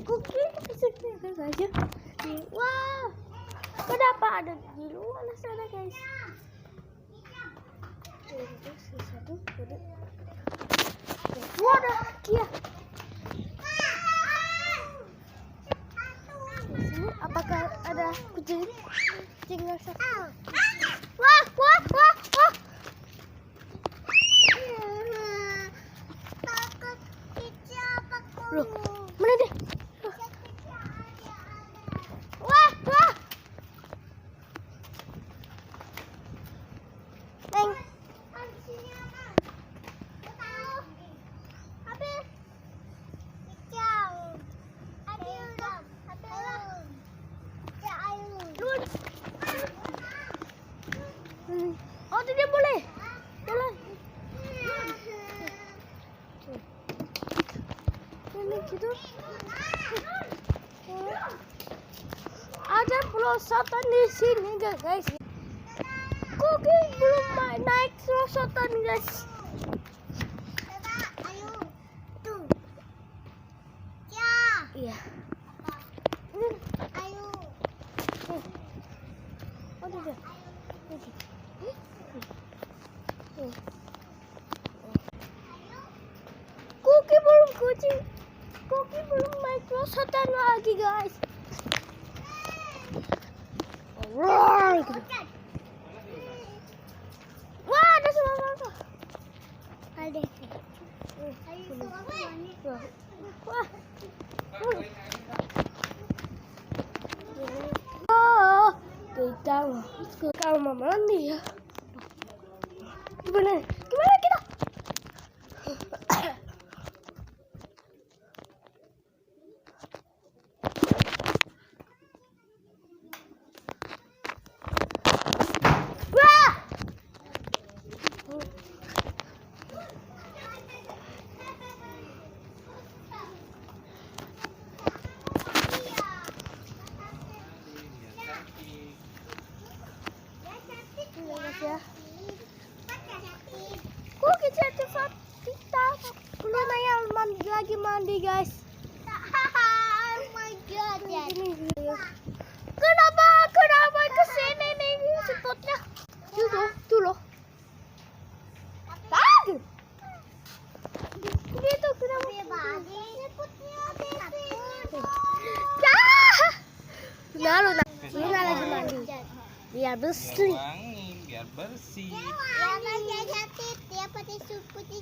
Cookie kesini guys ya. Wah, kenapa ada di luar sana guys? Satu, dua. Waduh, kia. Sini apakah ada kucing? Kucing raksasa. Wah. Loh, mana dia? Wah. Neng. Oh, tidak boleh. Ini gitu. Ada pelosotan di sini guys. Cookie belum naik pelosotan guys. Iya. Ayo. Oh, tidak. Cookie belum main pelosotan lagi guys. Wah, ada suara. Ada. Wah. Oh, kita ke kamar mandi ya. Gimana kita? Ya. Cookie sertifikat kita belum mandi guys. Oh my god. Kenapa kesini nih spotnya? Tuh loh. Gitu kenapa? Ini lagi mandi. Biar bersih. Biar bersih. Ya, Mas, dia pakai sup putih